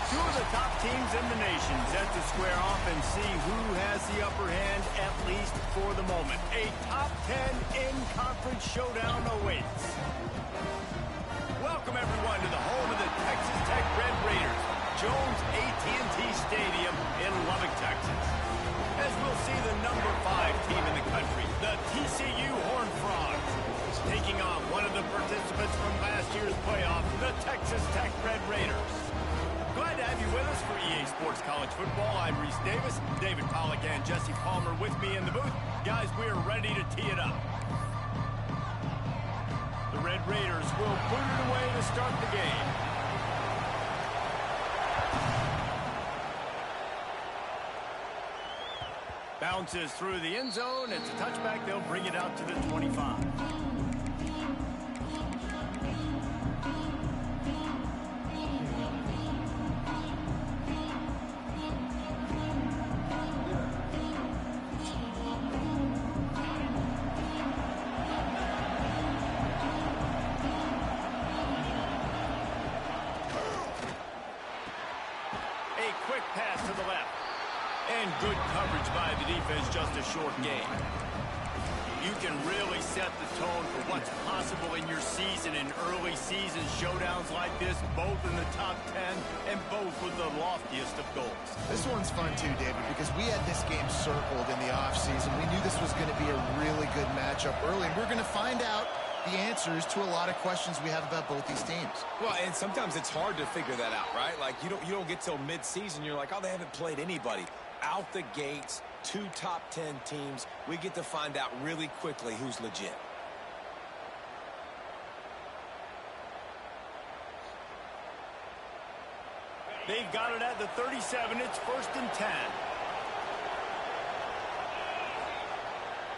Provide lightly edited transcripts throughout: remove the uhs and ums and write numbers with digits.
Two of the top teams in the nation set to square off and see who has the upper hand, at least for the moment. A top 10 in-conference showdown awaits. Welcome, everyone, to the home of the Texas Tech Red Raiders, Jones AT&T Stadium in Lubbock, Texas. As we'll see the number 5 team in the country, the TCU Horned Frogs, taking on one of the participants from last year's playoff, the Texas Tech Red Raiders. Glad to have you with us for EA Sports College Football. I'm Reese Davis, David Pollack and Jesse Palmer with me in the booth. Guys, we are ready to tee it up. The Red Raiders will put it away to start the game. Bounces through the end zone. It's a touchback. They'll bring it out to the 25. Quick pass to the left. And good coverage by the defense, just a short gain. You can really set the tone for what's possible in your season in early season showdowns like this, both in the top 10 and both with the loftiest of goals. This one's fun too, David, because we had this game circled in the offseason. We knew this was going to be a really good matchup early, and we're going to find out the answers to a lot of questions we have about both these teams. Well, and sometimes it's hard to figure that out, right? Like, you don't get till mid-season, you're like, oh, they haven't played anybody. Out the gates, 2 top 10 teams, we get to find out really quickly who's legit. They've got it at the 37. It's 1st and 10.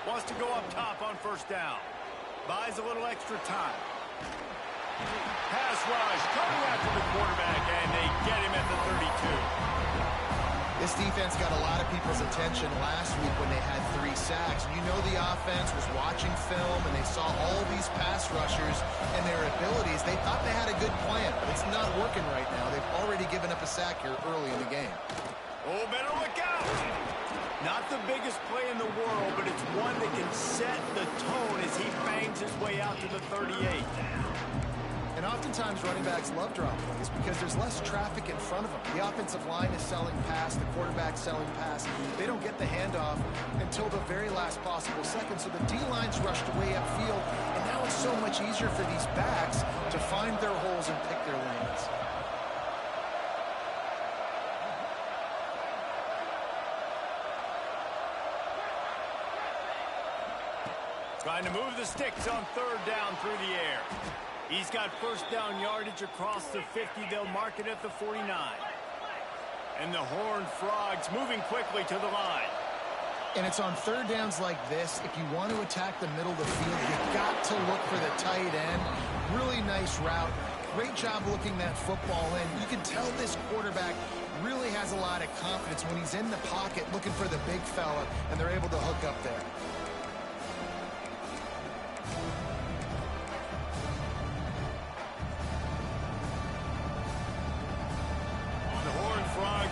Wants to go up top on 1st down. Buys a little extra time. Pass rush, coming after the quarterback, and they get him at the 32. This defense got a lot of people's attention last week when they had 3 sacks. You know the offense was watching film, and they saw all these pass rushers and their abilities. They thought they had a good plan, but it's not working right now. They've already given up a sack here early in the game. Oh, better look out! Not the biggest play in the world, but it's one that can set the tone as he bangs his way out to the 38. And oftentimes running backs love drop plays because there's less traffic in front of them. The offensive line is selling pass, the quarterback's selling pass. They don't get the handoff until the very last possible second, so the D-line's rushed way upfield, and now it's so much easier for these backs to find their holes and pick their lanes. Trying to move the sticks on 3rd down through the air. He's got 1st down yardage across the 50. They'll mark it at the 49. And the Horned Frogs moving quickly to the line. And it's on 3rd downs like this. If you want to attack the middle of the field, you've got to look for the tight end. Really nice route. Great job looking that football in. You can tell this quarterback really has a lot of confidence when he's in the pocket looking for the big fella, and they're able to hook up there.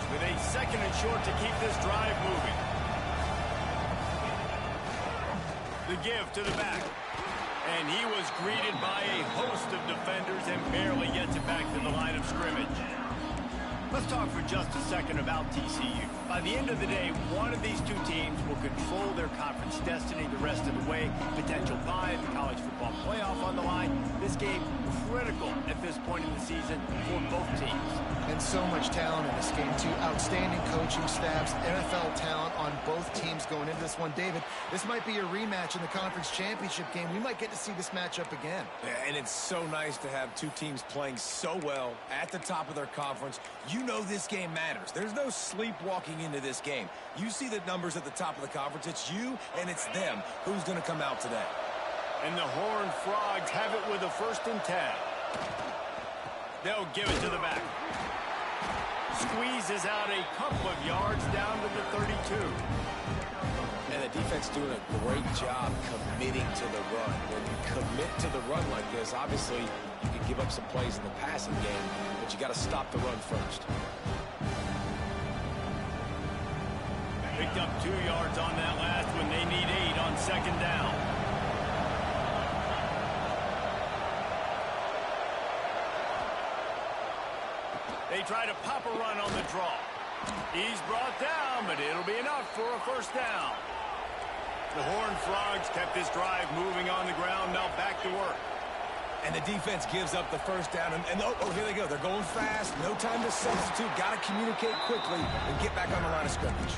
With a 2nd and short to keep this drive moving. The give to the back. And he was greeted by a host of defenders and barely gets it back to the line of scrimmage. Let's talk for just a second about TCU. By the end of the day, one of these 2 teams will control their conference destiny the rest of the way. Potential bye, the college football playoff on the line. This game critical at this point in the season for both teams. And so much talent in this game, too. Outstanding coaching staffs, NFL talent on both teams going into this one. David, this might be a rematch in the conference championship game. We might get to see this matchup again. Yeah, and it's so nice to have two teams playing so well at the top of their conference. You know this game matters. There's no sleepwalking into this game. You see the numbers at the top of the conference. It's you and it's them. Who's going to come out today? And the Horned Frogs have it with a 1st and 10. They'll give it to the back. Squeezes out a couple of yards down to the 32. And the defense doing a great job committing to the run. When you commit to the run like this, obviously you can give up some plays in the passing game, but you got to stop the run first. Picked up 2 yards on that last one. They need 8 on 2nd down. They try to pop a run on the draw. He's brought down, but it'll be enough for a 1st down. The Horned Frogs kept this drive moving on the ground. Now back to work. And the defense gives up the 1st down. And oh, here they go. They're going fast. No time to substitute. Got to communicate quickly and get back on the line of scrimmage.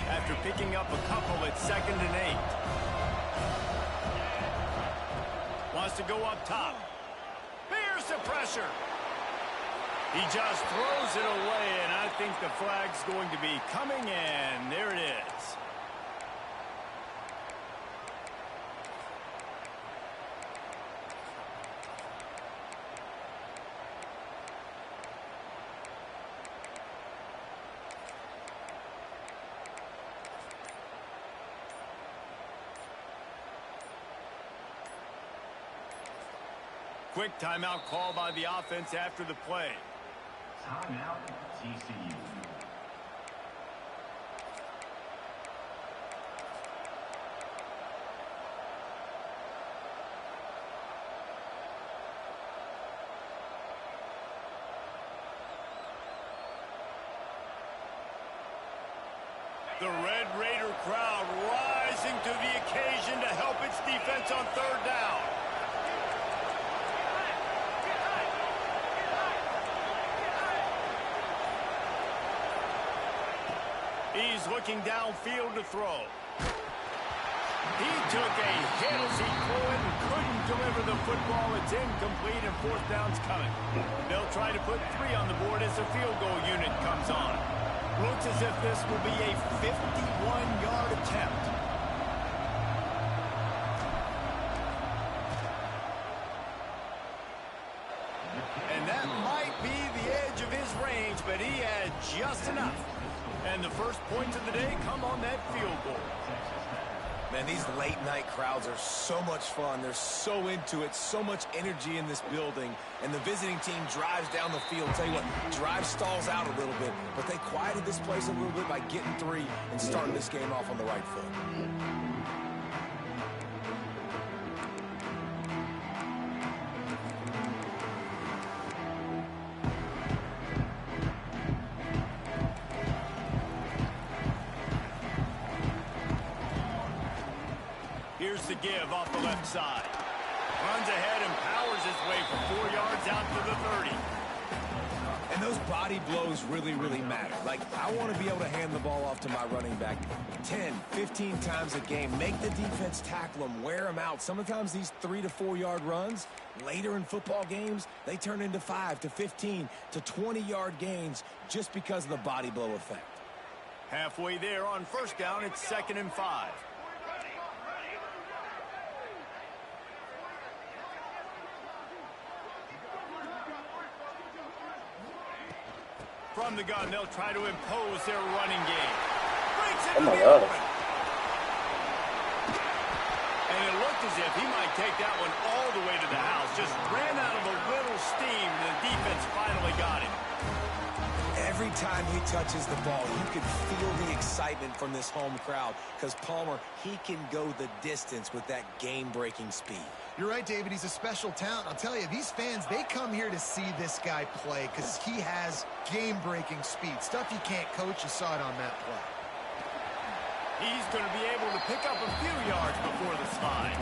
After picking up a couple at 2nd and 8. Wants to go up top. Here's the pressure. He just throws it away, and I think the flag's going to be coming in. There it is. Quick timeout call by the offense after the play. Timeout, TCU. The Red Raider crowd rising to the occasion to help its defense on 3rd down. He's looking downfield to throw. He took a hit as he threw it and couldn't deliver the football. It's incomplete and 4th down's coming. They'll try to put 3 on the board as the field goal unit comes on. Looks as if this will be a 51-yard attempt. And that might be the edge of his range, but he had just enough. And the first points of the day come on that field goal. Man, these late-night crowds are so much fun. They're so into it, so much energy in this building. And the visiting team drives down the field. Tell you what, drive stalls out a little bit, but they quieted this place a little bit by getting 3 and starting this game off on the right foot. Here's the give off the left side. Runs ahead and powers his way for 4 yards out to the 30. And those body blows really, really matter. Like, I want to be able to hand the ball off to my running back 10, 15 times a game. Make the defense tackle them, wear them out. Sometimes these 3 to 4 yard runs, later in football games, they turn into 5 to 15 to 20-yard gains just because of the body blow effect. Halfway there on 1st down, it's 2nd and 5. From the gun, they'll try to impose their running game. Breaks into the open. And it looked as if he might take that one all the way to the house. Just ran out of a little steam. The defense finally got him. Every time he touches the ball, you can feel the excitement from this home crowd because Palmer, he can go the distance with that game-breaking speed. You're right, David. He's a special talent. I'll tell you, these fans, they come here to see this guy play because he has game-breaking speed. Stuff you can't coach. You saw it on that play. He's going to be able to pick up a few yards before the slide.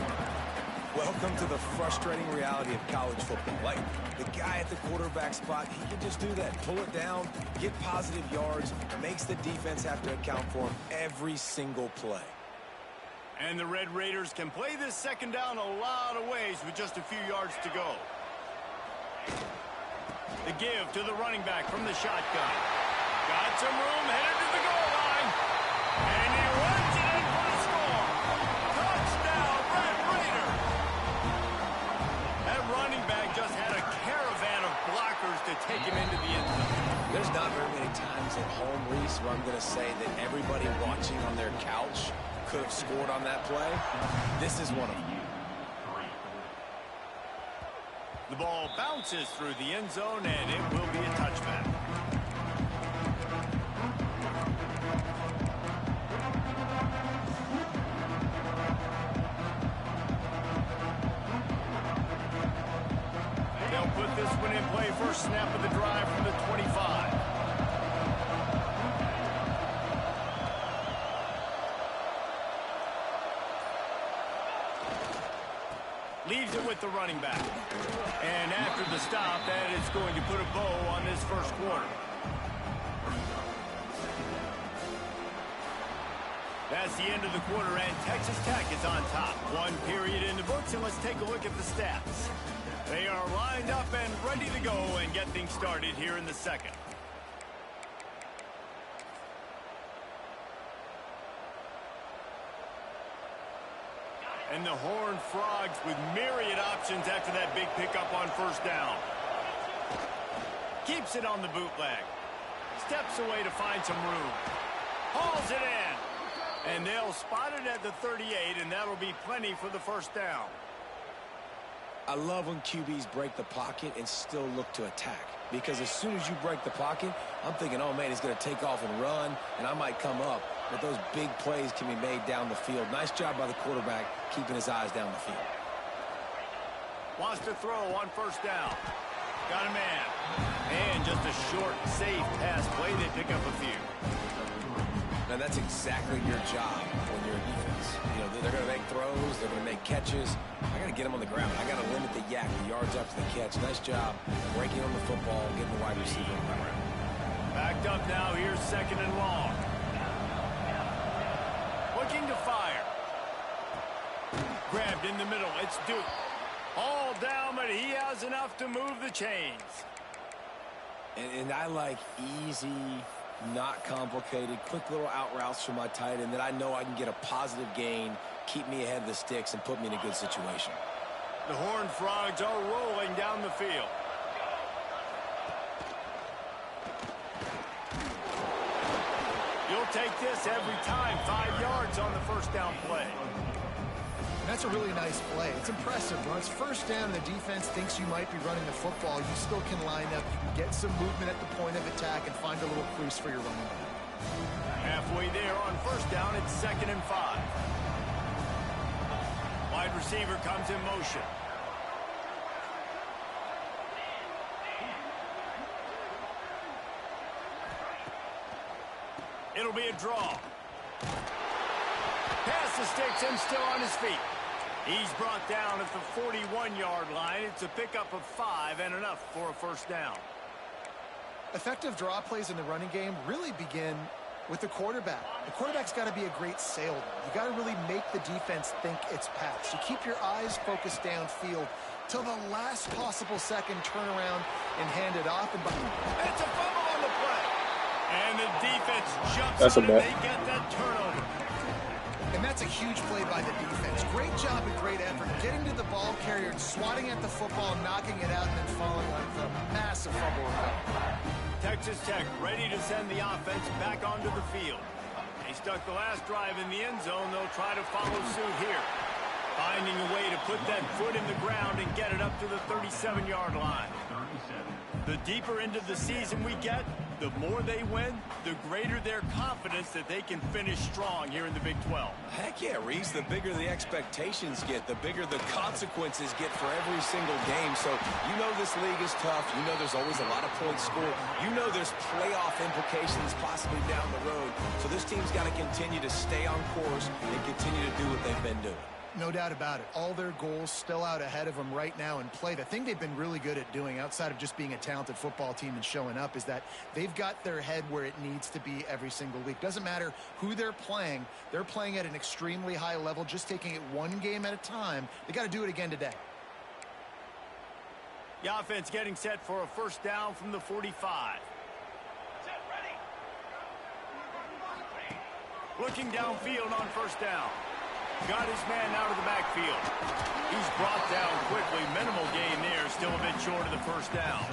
Welcome to the frustrating reality of college football. Like, the guy at the quarterback spot, he can just do that. Pull it down, get positive yards, makes the defense have to account for him every single play. And the Red Raiders can play this second down a lot of ways with just a few yards to go. The give to the running back from the shotgun. Got some room, headed to the goal line. And he runs it in for the score. Touchdown, Red Raiders. That running back just had a caravan of blockers to take him into the end zone. There's not very many times at home, Reese, where I'm going to say that everybody watching on their couch could have scored on that play. This is one of them. The ball bounces through the end zone, and it will be a touchback. They'll put this one in play. First snap of the drive from the 25. Leaves it with the running back. And after the stop, that is going to put a bow on this first quarter. That's the end of the quarter, and Texas Tech is on top. One period in the books, and let's take a look at the stats. They are lined up and ready to go and get things started here in the second. And the Horned Frogs with myriad options after that big pickup on first down. Keeps it on the bootleg. Steps away to find some room. Hauls it in. And they'll spot it at the 38, and that'll be plenty for the first down. I love when QBs break the pocket and still look to attack. Because as soon as you break the pocket, I'm thinking, oh, man, he's going to take off and run, and I might come up. But those big plays can be made down the field. Nice job by the quarterback keeping his eyes down the field. Wants to throw on first down. Got a man. And just a short, safe pass play. They pick up a few. And that's exactly your job when you're a defense. You know, they're going to make throws. They're going to make catches. I got to get them on the ground. I got to limit the yak, the yards up to the catch. Nice job breaking on the football, getting the wide receiver on the ground. Backed up now. Here's second and long. Looking to fire. Grabbed in the middle. It's Duke. All down, but he has enough to move the chains. And I like easy, not complicated, quick little out routes for my tight end that I know I can get a positive gain, keep me ahead of the sticks, and put me in a good situation. The Horned Frogs are rolling down the field. You'll take this every time. 5 yards on the first down play. And that's a really nice play. It's impressive. When it's first down and the defense thinks you might be running the football, you still can line up, you can get some movement at the point of attack, and find a little crease for your running back. Halfway there on first down, it's 2nd and 5. Wide receiver comes in motion. It'll be a draw. Pass the sticks and still on his feet. He's brought down at the 41-yard line. It's a pickup of 5 and enough for a first down. Effective draw plays in the running game really begin with the quarterback. The quarterback's got to be a great salesman. You got to really make the defense think it's pass. You keep your eyes focused downfield till the last possible second, turn around and hand it off. And it's a fumble on the play. And the defense jumps on it. They get that turnover. And that's a huge play by the defense. Great job and great effort getting to the ball carrier and swatting at the football, knocking it out, and then following on with a massive fumble recovery. Texas Tech ready to send the offense back onto the field. They stuck the last drive in the end zone. They'll try to follow suit here. Finding a way to put that foot in the ground and get it up to the 37-yard line. The deeper into the season we get, The more they win, the greater their confidence that they can finish strong here in the Big 12. Heck yeah, Reese. The bigger the expectations get, the bigger the consequences get for every single game. So you know this league is tough. You know there's always a lot of points scored. You know there's playoff implications possibly down the road. So this team's got to continue to stay on course and continue to do what they've been doing. No doubt about it. All their goals still out ahead of them right now in play. The thing they've been really good at doing outside of just being a talented football team and showing up is that they've got their head where it needs to be every single week. Doesn't matter who they're playing at an extremely high level, just taking it one game at a time. They got to do it again today. The offense getting set for a first down from the 45. Set, ready. Looking downfield on first down. Got his man out of the backfield. He's brought down quickly. Minimal gain there. Still a bit short of the first down.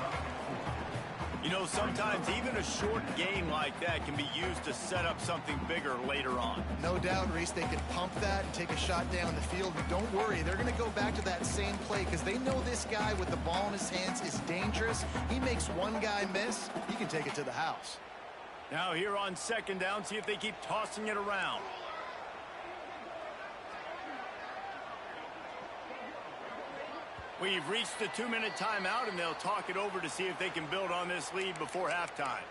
You know, sometimes even a short gain like that can be used to set up something bigger later on. No doubt, Reese, they can pump that and take a shot down the field. But don't worry, they're going to go back to that same play because they know this guy with the ball in his hands is dangerous. He makes one guy miss, he can take it to the house. Now here on second down, see if they keep tossing it around. We've reached the 2-minute timeout, and they'll talk it over to see if they can build on this lead before halftime.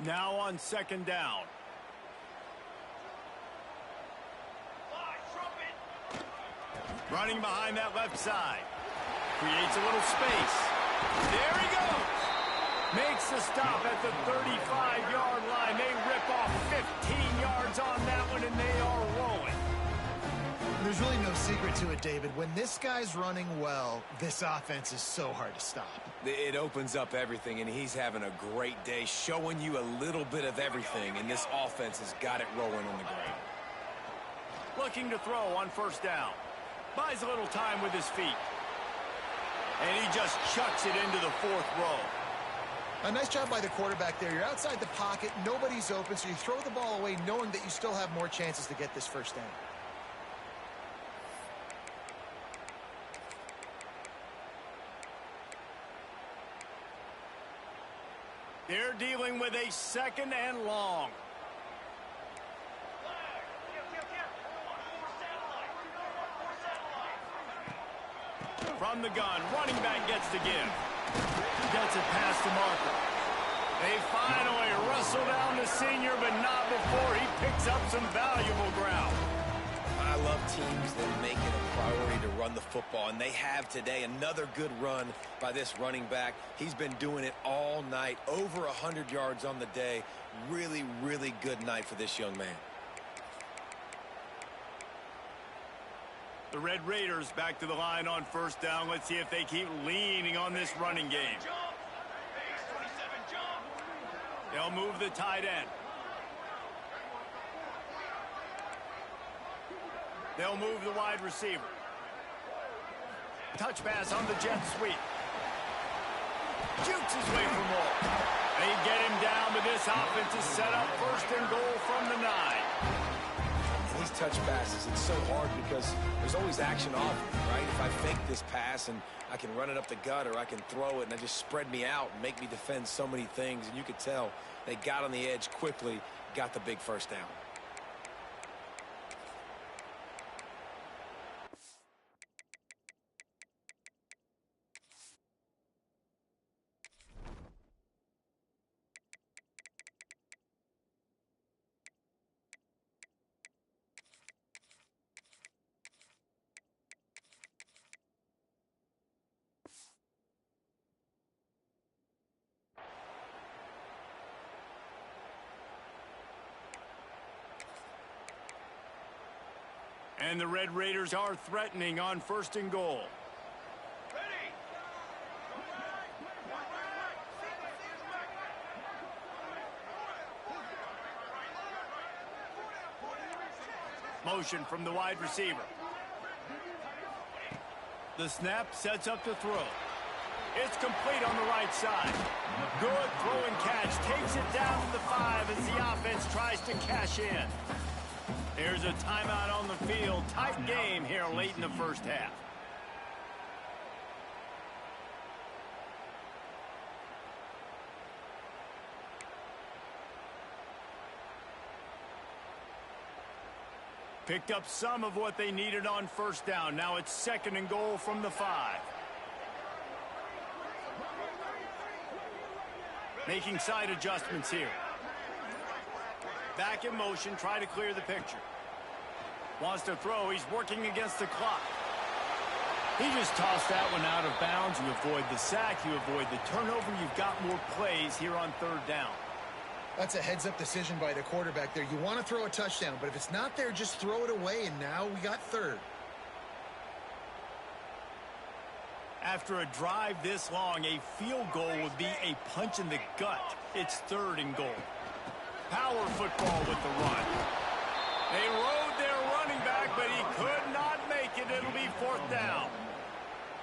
Now on second down. Running behind that left side. Creates a little space. There he goes. Makes the stop at the 35-yard line. They rip off 15 yards on that one, and they are rolling. There's really no secret to it, David. When this guy's running well, this offense is so hard to stop. It opens up everything, and he's having a great day, showing you a little bit of everything, and this offense has got it rolling on the ground. Looking to throw on first down. Buys a little time with his feet. And he just chucks it into the fourth row. A nice job by the quarterback there. You're outside the pocket. Nobody's open, so you throw the ball away knowing that you still have more chances to get this first down. They're dealing with a second and long. From the gun, running back gets to give. Gets it past the marker. They finally wrestle down the senior, but not before he picks up some valuable ground. I love teams that make it a priority to run the football, and they have today. Another good run by this running back. He's been doing it all night, over 100 yards on the day. Really, really good night for this young man. The Red Raiders back to the line on first down. Let's see if they keep leaning on this running game. They'll move the tight end. They'll move the wide receiver. Touch pass on the jet sweep. Jukes his way for more. They get him down, but this offense is set up first and goal from the 9. These touch passes, it's so hard because there's always action off them, right? If I fake this pass and I can run it up the gut, or I can throw it and they just spread me out and make me defend so many things. And you could tell they got on the edge quickly, got the big first down. And the Red Raiders are threatening on first and goal. Motion from the wide receiver. The snap sets up the throw. It's complete on the right side. Good throw and catch. Takes it down to the 5 as the offense tries to cash in. There's a timeout on the field. Tight game here late in the first half. Picked up some of what they needed on first down. Now it's 2nd and goal from the 5. Making side adjustments here. Back in motion, try to clear the picture. Wants to throw, he's working against the clock. He just tossed that one out of bounds. You avoid the sack, you avoid the turnover. You've got more plays here on 3rd down. That's a heads-up decision by the quarterback there. You want to throw a touchdown, but if it's not there, just throw it away, and now we got 3rd. After a drive this long, a field goal would be a punch in the gut. It's 3rd and goal. Power football with the run. They rode their running back, but he could not make it. It'll be 4th down.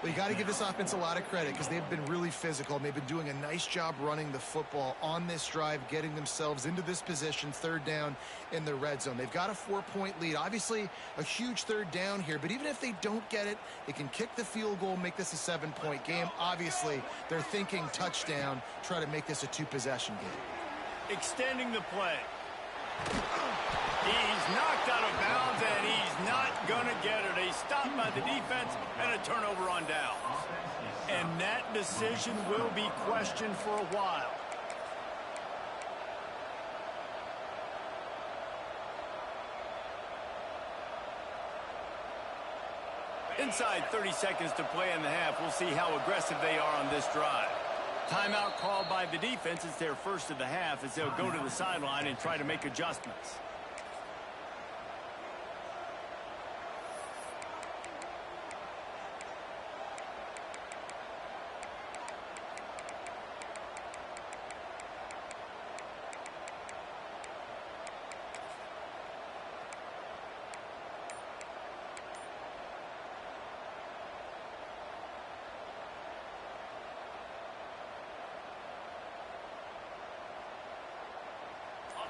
Well, you got to give this offense a lot of credit because they've been really physical, and they've been doing a nice job running the football on this drive, getting themselves into this position, 3rd down in the red zone. They've got a 4-point lead. Obviously, a huge 3rd down here, but even if they don't get it, they can kick the field goal, make this a 7-point game. Obviously, they're thinking touchdown, try to make this a 2-possession game. Extending the play. He's knocked out of bounds, and he's not going to get it. A stop by the defense and a turnover on down. And that decision will be questioned for a while. Inside 30 seconds to play in the half. We'll see how aggressive they are on this drive. Timeout called by the defense. It's their first of the half as they'll go to the sideline and try to make adjustments.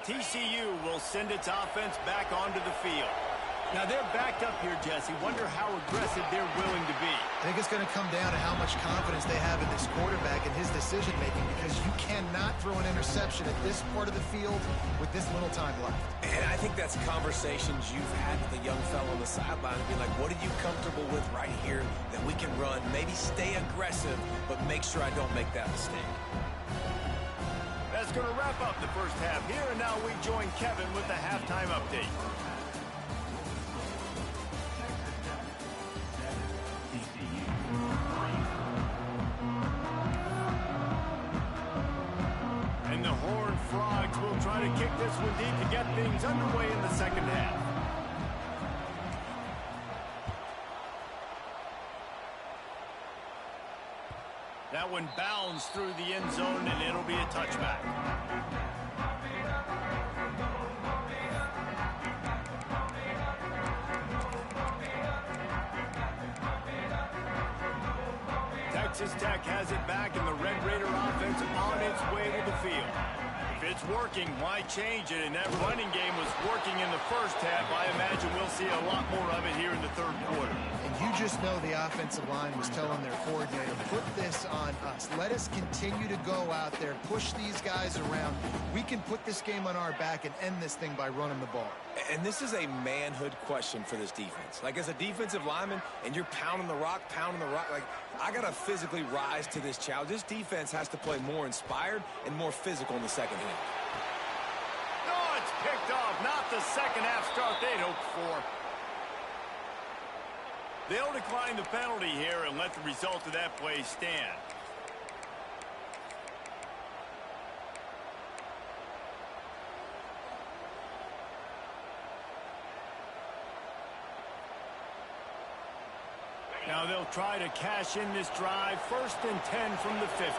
TCU will send its offense back onto the field. Now they're backed up here, Jesse. Wonder how aggressive they're willing to be. I think it's going to come down to how much confidence they have in this quarterback and his decision-making, because you cannot throw an interception at this part of the field with this little time left. And I think that's conversations you've had with a young fellow on the sideline to be like, what are you comfortable with right here that we can run? Maybe stay aggressive, but make sure I don't make that mistake. That's going to wrap up the first half here, and now we join Kevin with the halftime update. And the Horned Frogs will try to kick this one deep to get things underway in the second half. That one bounds through the end zone, and it'll be a touchback. Texas Tech has it back, and the Red Raider offense on its way to the field. If it's working, why change it? And that running game was working in the first half. I imagine we'll see a lot more of it here in the third quarter. And you just know the offensive line was telling their coordinator, put this on us. Let us continue to go out there, push these guys around. We can put this game on our back and end this thing by running the ball. And this is a manhood question for this defense. Like, as a defensive lineman, and you're pounding the rock, like, I got to physically rise to this challenge. This defense has to play more inspired and more physical in the second half. Oh, it's picked off. Not the second half start they'd hoped for. They'll decline the penalty here and let the result of that play stand. Now they'll try to cash in this drive. 1st and 10 from the 50.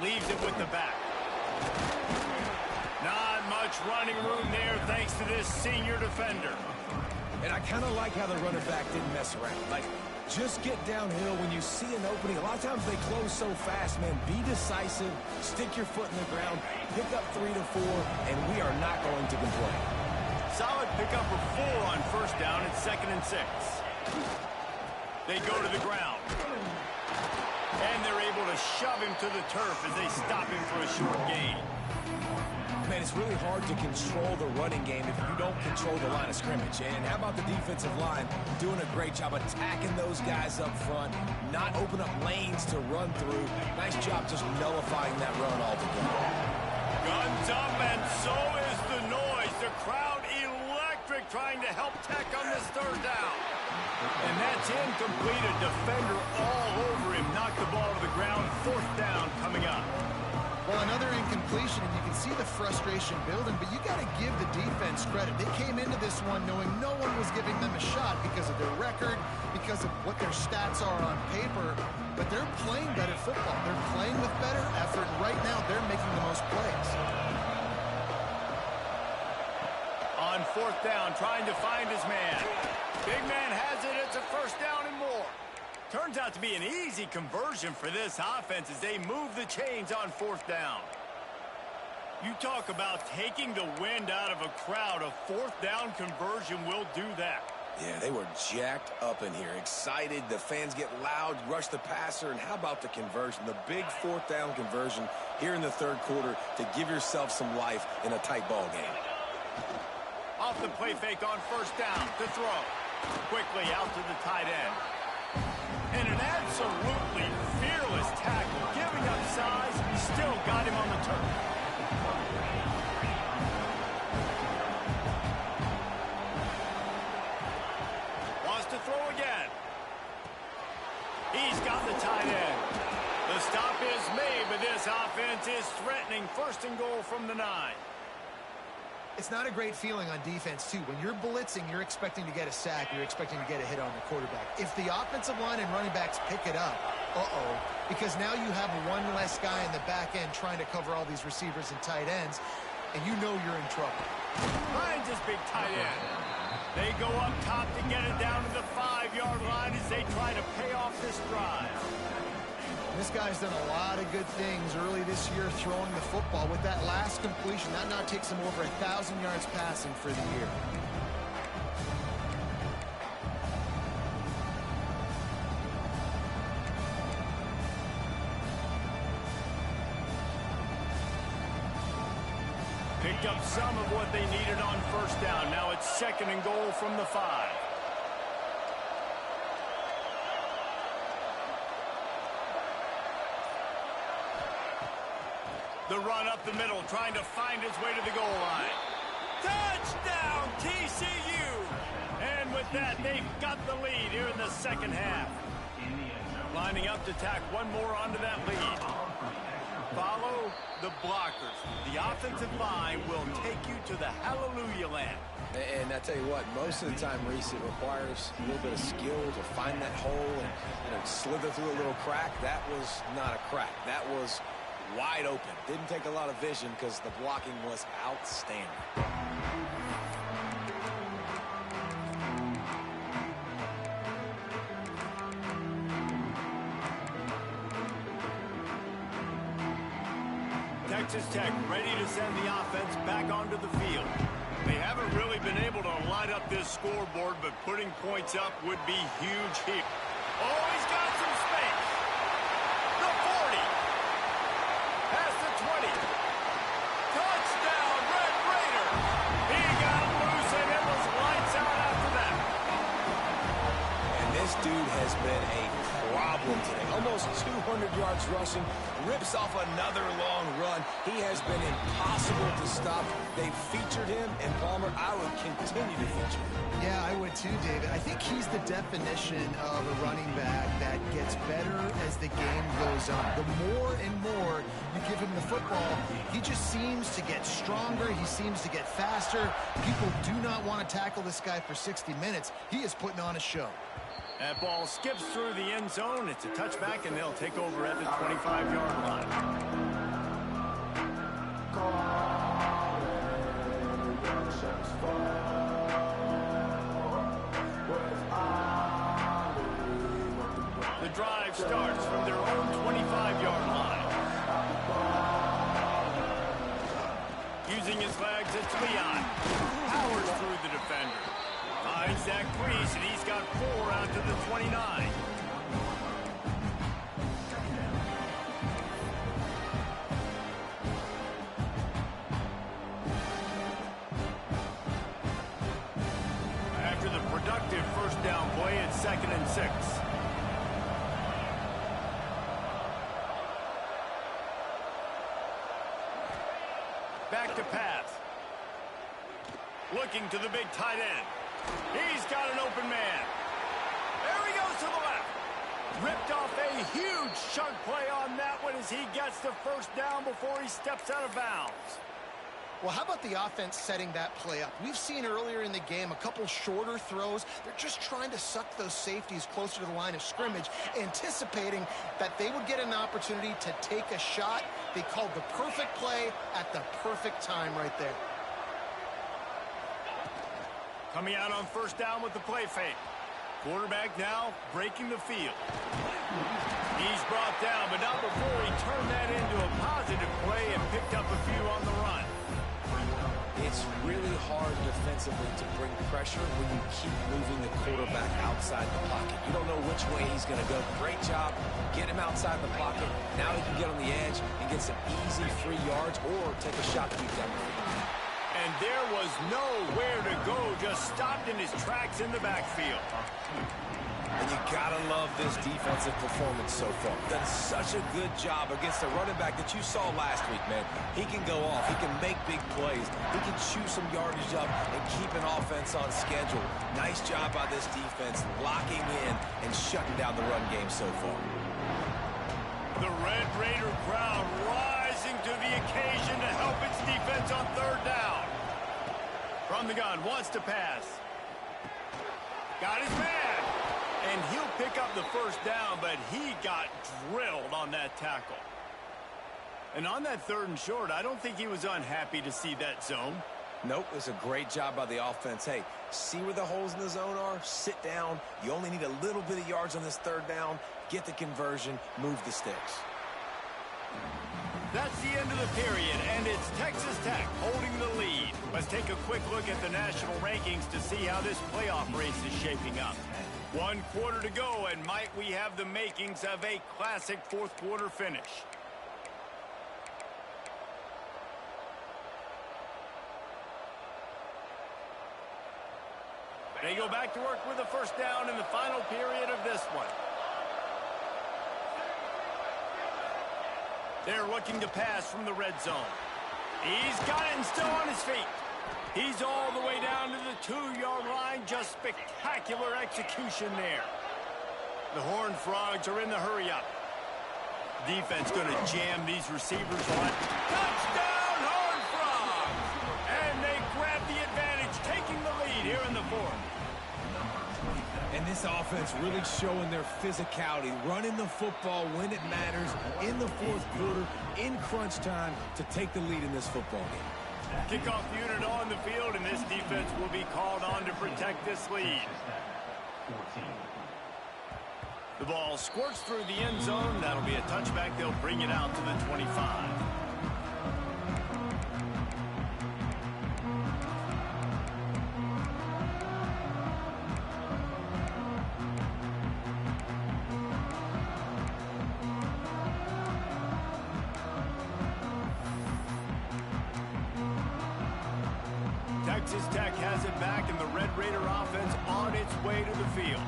Leaves it with the back. Not much running room there thanks to this senior defender. And I kind of like how the running back didn't mess around. Like, just get downhill when you see an opening. A lot of times they close so fast, man. Be decisive, stick your foot in the ground, pick up 3 to 4, and we are not going to complain. Solid pickup of 4 on first down. It's 2nd and 6. They go to the ground. And they're able to shove him to the turf as they stop him for a short gain. Man, it's really hard to control the running game if you don't control the line of scrimmage. And how about the defensive line doing a great job attacking those guys up front, not open up lanes to run through. Nice job just nullifying that run altogether. Guns up, and so is the noise. The crowd electric trying to help Tech on this 3rd down. And that's incomplete. A defender all over him. Knocked the ball to the ground. 4th down coming up. Well, another incompletion, and you can see the frustration building, but you got to give the defense credit. They came into this one knowing no one was giving them a shot because of their record, because of what their stats are on paper, but they're playing better football. They're playing with better effort, and right now they're making the most plays. On 4th down, trying to find his man. Big man has it. It's a 1st down and more. Turns out to be an easy conversion for this offense as they move the chains on 4th down. You talk about taking the wind out of a crowd. A 4th down conversion will do that. Yeah, they were jacked up in here, excited. The fans get loud, rush the passer, and how about the conversion? The big 4th down conversion here in the 3rd quarter to give yourself some life in a tight ball game. Off the play fake on 1st down to throw. Quickly out to the tight end. And an absolutely fearless tackle, giving up size, still got him on the turf. Wants to throw again. He's got the tight end. The stop is made, but this offense is threatening. 1st and goal from the 9. It's not a great feeling on defense, too. When you're blitzing, you're expecting to get a sack. You're expecting to get a hit on the quarterback. If the offensive line and running backs pick it up, because now you have one less guy in the back end trying to cover all these receivers and tight ends, and you know you're in trouble. Finds his big tight end. They go up top to get it down to the 5-yard line as they try to pay off this drive. This guy's done a lot of good things early this year throwing the football. With that last completion, that now takes him over 1,000 yards passing for the year. Picked up some of what they needed on 1st down. Now it's 2nd and goal from the 5. The run up the middle, trying to find his way to the goal line. Touchdown, TCU! And with that, they've got the lead here in the 2nd half. Lining up to tack one more onto that lead. Follow the blockers. The offensive line will take you to the hallelujah land. And I tell you what, most of the time, Reese, it requires a little bit of skill to find that hole and slither through a little crack. That was not a crack. That was wide open. Didn't take a lot of vision because the blocking was outstanding. Texas Tech ready to send the offense back onto the field. They haven't really been able to light up this scoreboard, but putting points up would be huge here. Oh, he's got some space. The 40. Past the 20. Touchdown, Red Raiders. He got loose, and it was lights out after that. And this dude has been a problem today. Almost 200 yards rushing. Rips off another long run. He has been impossible to stop. They've featured him, and Palmer, I would continue to feature him. Yeah, I would too, David. I think he's the definition of a running back that gets better as the game goes on. The more and more you give him the football, he just seems to get stronger. He seems to get faster. People do not want to tackle this guy for 60 minutes. He is putting on a show. That ball skips through the end zone. It's a touchback, and they'll take over at the 25-yard line. drive starts from their own 25-yard line. Using his legs, it's Leon. Powers through the defender. Finds that crease, and he's got 4 out to the 29. After the productive first down play, it's 2nd and 6. Back to pass. Looking to the big tight end. He's got an open man. There he goes to the left. Ripped off a huge chunk play on that one as he gets the first down before he steps out of bounds. Well, how about the offense setting that play up? We've seen earlier in the game a couple shorter throws. They're just trying to suck those safeties closer to the line of scrimmage, anticipating that they would get an opportunity to take a shot. They called the perfect play at the perfect time right there. Coming out on first down with the play fake. Quarterback now breaking the field. He's brought down, but not before he turned that into a positive play and picked up a few on the run. It's really hard defensively to bring pressure when you keep moving the quarterback outside the pocket. You don't know which way he's going to go. Great job. Get him outside the pocket. Now he can get on the edge and get some easy free yards or take a shot deep down the field. And there was nowhere to go, just stopped in his tracks in the backfield. And you gotta love this defensive performance so far. Done such a good job against the running back that you saw last week, man. He can go off. He can make big plays. He can chew some yardage up and keep an offense on schedule. Nice job by this defense locking in and shutting down the run game so far. The Red Raider crowd rising to the occasion to help its defense on third down. From the gun, wants to pass. Got his man. And he'll pick up the first down, but he got drilled on that tackle. And on that 3rd and short, I don't think he was unhappy to see that zone. Nope, it was a great job by the offense. Hey, see where the holes in the zone are? Sit down. You only need a little bit of yards on this 3rd down. Get the conversion. Move the sticks. That's the end of the period, and it's Texas Tech holding the lead. Let's take a quick look at the national rankings to see how this playoff race is shaping up. 1 quarter to go, and might we have the makings of a classic 4th quarter finish. They go back to work with a first down in the final period of this one. They're looking to pass from the red zone. He's got it and still on his feet. He's all the way down to the 2-yard line. Just spectacular execution there. The Horned Frogs are in the hurry-up. Defense going to jam these receivers on. Touchdown, Horned Frogs! And they grab the advantage, taking the lead here in the 4th. And this offense really showing their physicality, running the football when it matters in the 4th quarter, in crunch time, to take the lead in this football game. Kickoff unit on the field, and this defense will be called on to protect this lead. The ball squirts through the end zone. That'll be a touchback. They'll bring it out to the 25. Texas Tech has it back, and the Red Raider offense on its way to the field.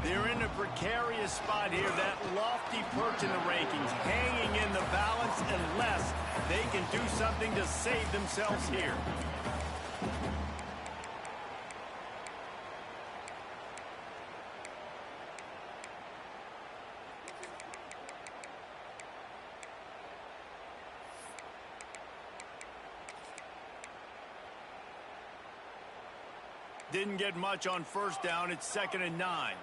They're in a precarious spot here, that lofty perch in the rankings, hanging in the balance unless they can do something to save themselves here. Didn't get much on first down. It's 2nd and 9.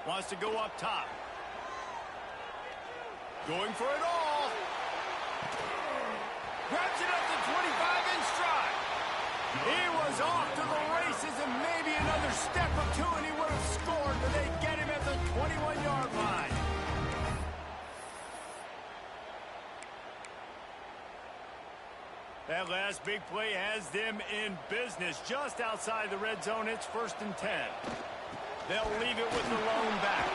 Wants to go up top. Going for it all. Grabs it up to 25 in stride. He was off to the races, and maybe another step or two, and he would have scored, but the 21-yard line. That last big play has them in business just outside the red zone. It's 1st and 10. They'll leave it with the lone back.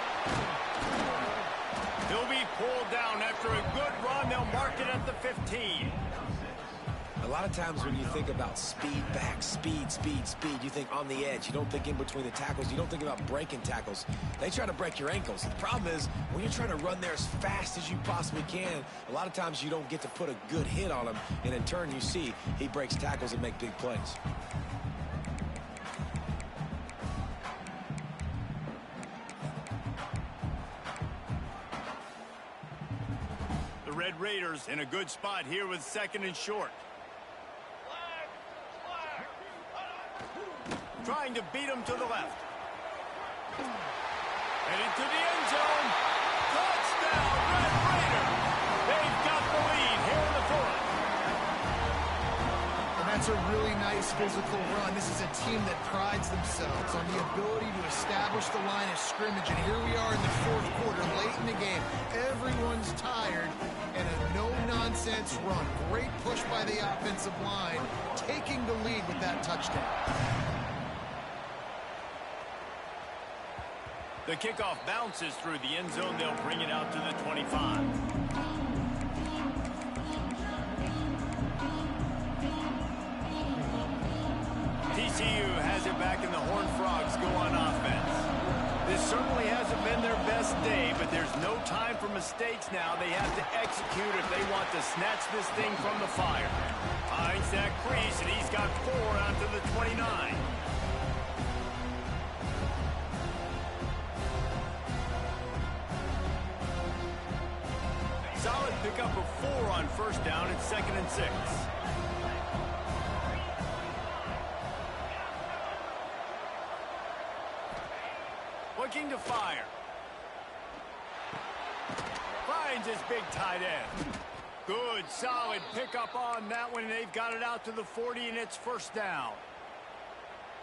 He'll be pulled down after a good run. They'll mark it at the 15. A lot of times when you think about speed back, speed, you think on the edge. You don't think in between the tackles. You don't think about breaking tackles. They try to break your ankles. The problem is when you're trying to run there as fast as you possibly can, a lot of times you don't get to put a good hit on him, and in turn you see he breaks tackles and makes big plays. The Red Raiders in a good spot here with 2nd and short. Trying to beat him to the left. And into the end zone. Touchdown, Red Raiders. They've got the lead here in the 4th. And that's a really nice physical run. This is a team that prides themselves on the ability to establish the line of scrimmage. And here we are in the 4th quarter, late in the game. Everyone's tired, and a no-nonsense run. Great push by the offensive line, taking the lead with that touchdown. The kickoff bounces through the end zone. They'll bring it out to the 25. TCU has it back, and the Horned Frogs go on offense. This certainly hasn't been their best day, but there's no time for mistakes now. They have to execute if they want to snatch this thing from the fire. Finds that crease, and he's got 4 out to the 29. Solid pickup of 4 on 1st down. It's 2nd and 6. Looking to fire. Finds his big tight end. Good, solid pickup on that one. They've got it out to the 40, and it's 1st down.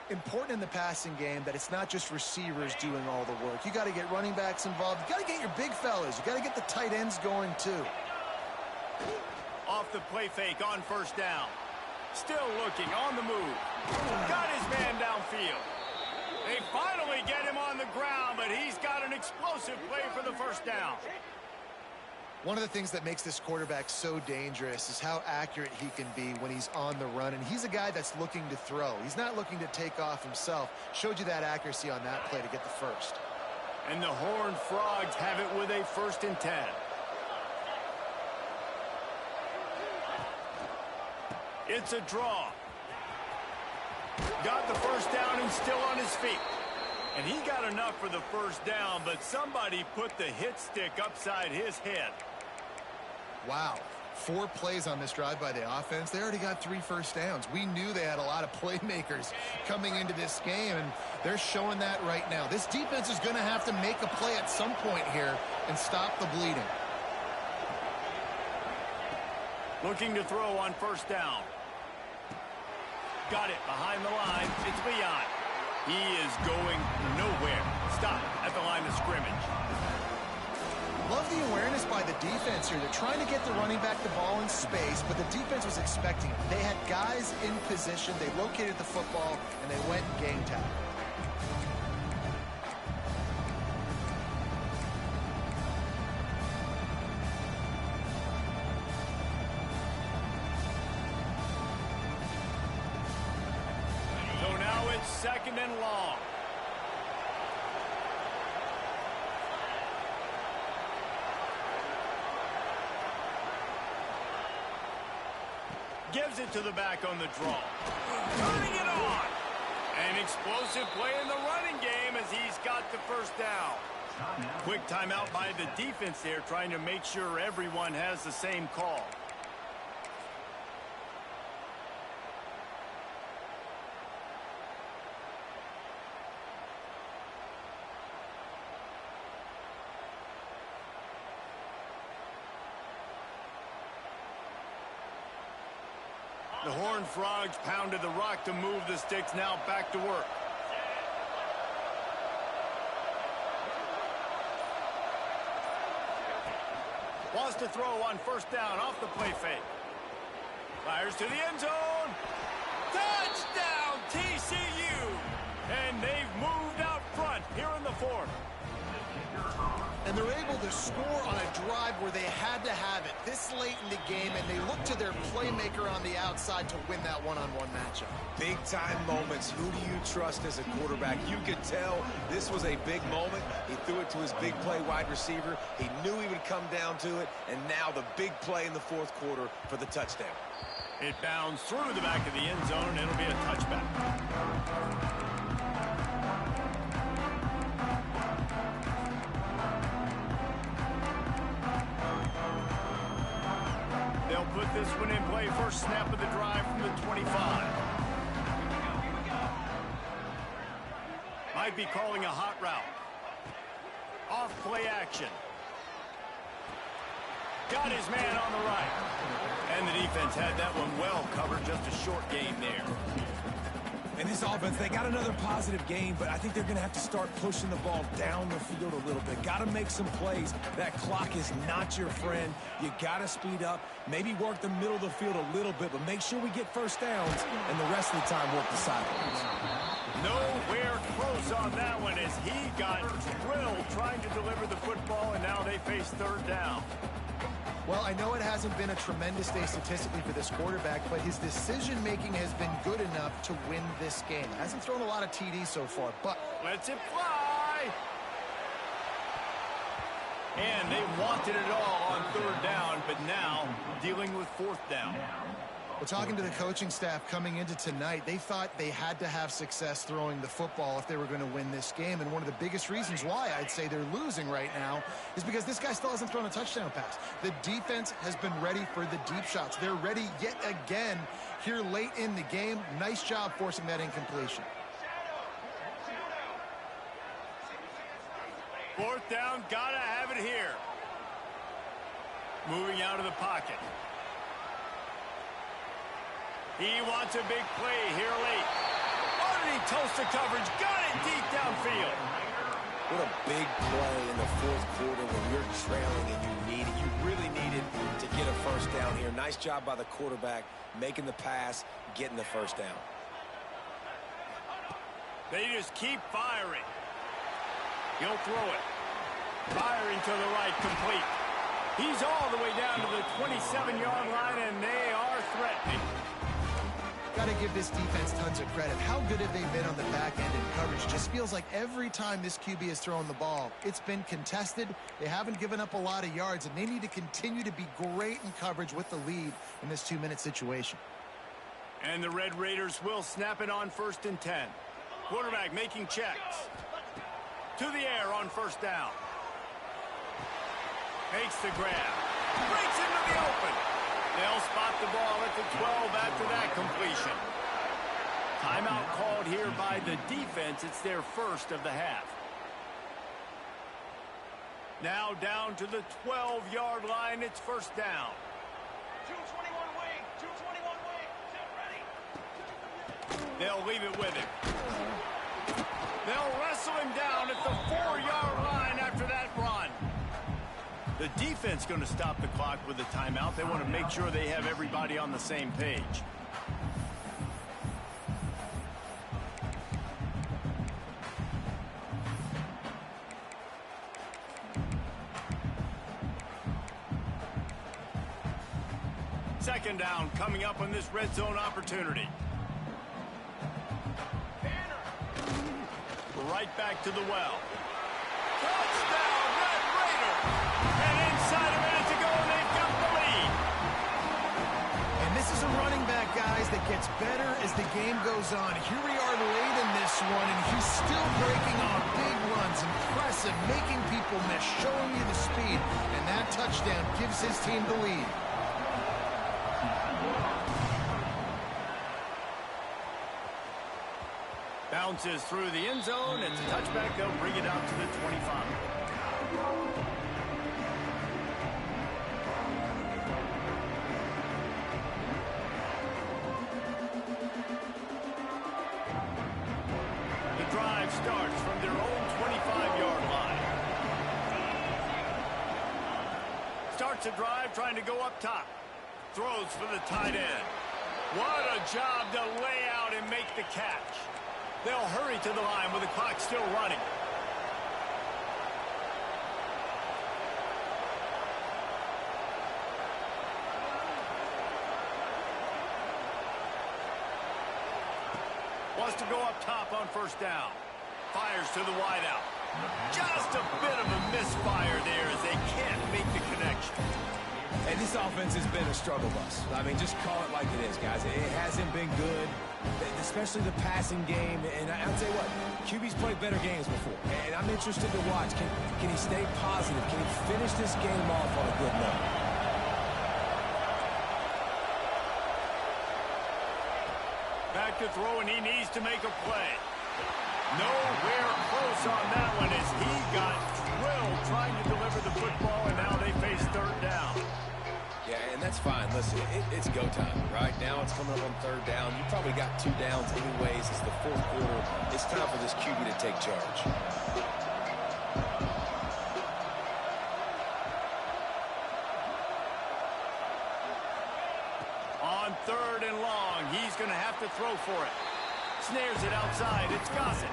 Important in the passing game that it's not just receivers doing all the work. You got to get running backs involved. You got to get your big fellas. You got to get the tight ends going too. Off the play fake on 1st down. Still looking on the move. Got his man downfield. They finally get him on the ground, but he's got an explosive play for the 1st down. One of the things that makes this quarterback so dangerous is how accurate he can be when he's on the run. And he's a guy that's looking to throw. He's not looking to take off himself. Showed you that accuracy on that play to get the 1st. And the Horned Frogs have it with a 1st and 10. It's a draw. Got the 1st down and still on his feet. And he got enough for the 1st down, but somebody put the hit stick upside his head. Wow. 4 plays on this drive by the offense. They already got 3 1st downs. We knew they had a lot of playmakers coming into this game, and they're showing that right now. This defense is going to have to make a play at some point here and stop the bleeding. Looking to throw on 1st down. Got it behind the line. It's beyond. He is going nowhere. Stop at the line of scrimmage. Love the awareness by the defense here. They're trying to get the running back the ball in space, but the defense was expecting it. They had guys in position. They located the football, and they went and game tackled. So now it's 2nd and long. Gives it to the back on the draw. Turning it on. An explosive play in the running game as he's got the 1st down. Quick timeout by the defense there, trying to make sure everyone has the same call. The Horned Frogs pounded the rock to move the sticks. Now back to work. Wants to throw on first down off the play fake. Fires to the end zone. Touchdown, TCU! And they've moved out front here in the fourth. And they're able to score on a drive where they had to have it this late in the game, and they look to their playmaker on the outside to win that one-on-one matchup. Big-time moments. Who do you trust as a quarterback? You could tell this was a big moment. He threw it to his big play wide receiver. He knew he would come down to it, and now the big play in the fourth quarter for the touchdown. It bounds through the back of the end zone. It'll be a touchback. They'll put this one in play. First snap of the drive from the 25. Might be calling a hot route. Off play action. Got his man on the right. And the defense had that one well covered. Just a short game there. And this offense, they got another positive game, but I think they're going to have to start pushing the ball down the field a little bit. Got to make some plays. That clock is not your friend. You got to speed up, maybe work the middle of the field a little bit, but make sure we get first downs and the rest of the time work the sidelines. Nowhere close on that one as he got drilled trying to deliver the football, and now they face third down. Well, I know it hasn't been a tremendous day statistically for this quarterback, but his decision-making has been good enough to win this game. Hasn't thrown a lot of TDs so far, but... Lets it fly! And they wanted it all on third down, but now dealing with fourth down. Well, talking to the coaching staff coming into tonight, they thought they had to have success throwing the football if they were going to win this game. And one of the biggest reasons why I'd say they're losing right now is because this guy still hasn't thrown a touchdown pass. The defense has been ready for the deep shots. They're ready yet again here late in the game. Nice job forcing that incompletion. Fourth down, gotta have it here. Moving out of the pocket. He wants a big play here late. Underneath toast to coverage. Got it deep downfield. What a big play in the fourth quarter when you're trailing and you really needed to get a first down here. Nice job by the quarterback making the pass, getting the first down. They just keep firing. He'll throw it. Firing to the right, complete. He's all the way down to the 27-yard line, and they are threatening. Got to give this defense tons of credit. How good have they been on the back end in coverage? Just feels like every time this QB has thrown the ball, it's been contested. They haven't given up a lot of yards, and they need to continue to be great in coverage with the lead in this 2-minute situation. And the Red Raiders will snap it on 1st and 10. Quarterback making checks. To the air on first down. Makes the grab. Breaks into the open. They'll spot the ball at the 12 after that completion. Timeout called here by the defense. It's their first of the half. Now down to the 12-yard line. It's first down. 221 wing. 221 wing. Get ready. They'll leave it with him. They'll wrestle him down at the 4-yard line after that run. The defense going to stop the clock with a timeout. They want to make sure they have everybody on the same page. Second down coming up on this red zone opportunity. Right back to the well. Touchdown, Red Raider! And inside a minute to go, they've got the lead. And this is a running back, guys, that gets better as the game goes on. Here we are late in this one, and he's still breaking on big runs. Impressive, making people miss, showing you the speed. And that touchdown gives his team the lead. Bounces through the end zone. It's a touchback. They'll bring it out to the 25. The drive starts from their own 25-yard line. starts a drive trying to go up top. Throws for the tight end. What a job to lay out and make the catch. They'll hurry to the line with the clock still running. Wants to go up top on first down. Fires to the wideout. Just a bit of a misfire there as they can't make the connection. And this offense has been a struggle bus. I mean, just call it like it is, guys. It hasn't been good, especially the passing game. And I'll tell you what, QB's played better games before. And I'm interested to watch. Can he stay positive? Can he finish this game off on a good note? Back to throw, and he needs to make a play. Nowhere close on that one as he got drilled trying to deliver the football, and now they face third down. Yeah, and that's fine. Listen, it's go time, right? Now it's coming up on third down. You probably got 2 downs anyways. It's the fourth quarter. It's time for this QB to take charge. On third and long, he's going to have to throw for it. Snares it outside. It's Gossett.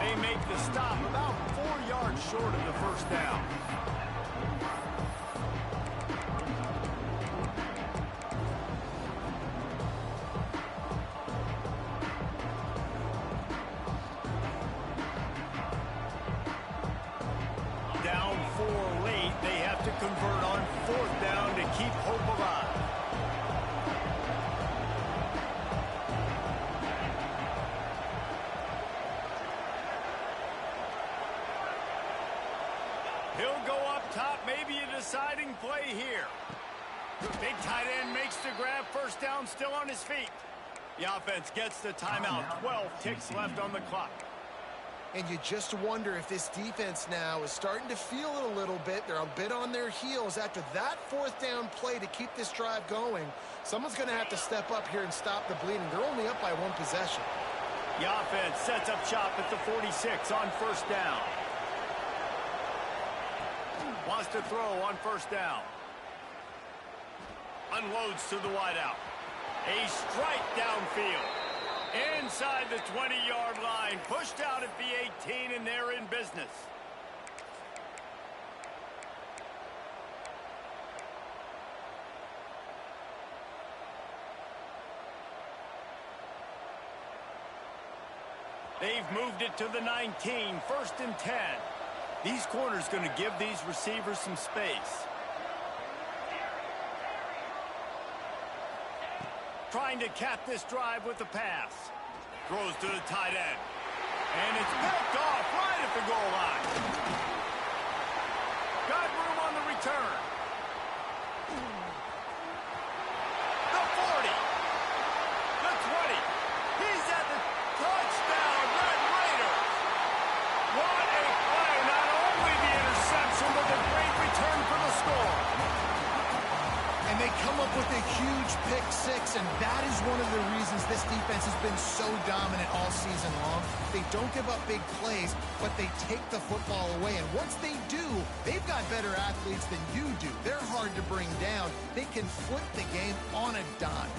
They make the stop about 4 yards short of the first down. Down 4 late. They have to convert on fourth down to keep hope alive. He'll go up top, maybe a deciding play here. Big tight end makes the grab, first down, still on his feet. The offense gets the timeout, 12 ticks left on the clock. And you just wonder if this defense now is starting to feel it a little bit. They're a bit on their heels after that fourth down play to keep this drive going. Someone's going to have to step up here and stop the bleeding. They're only up by 1 possession. The offense sets up shop at the 46 on first down. Wants to throw on first down. Unloads to the wideout. A strike downfield. Inside the 20-yard line. Pushed out at the 18, and they're in business. They've moved it to the 19, first and 10. These corners going to give these receivers some space. Trying to cap this drive with the pass. Throws to the tight end. And it's picked off right at the goal line. Got room on the return. The 40. The 20. He's at the touchdown, Red Raiders. What a play. Not only the interception, but the great return for the score. And they come up with a huge pick six, and that is one of the reasons this defense has been so dominant all season long. They don't give up big plays, but they take the football away. And once they do, they've got better athletes than you do. They're hard to bring down. They can flip the game on a dime.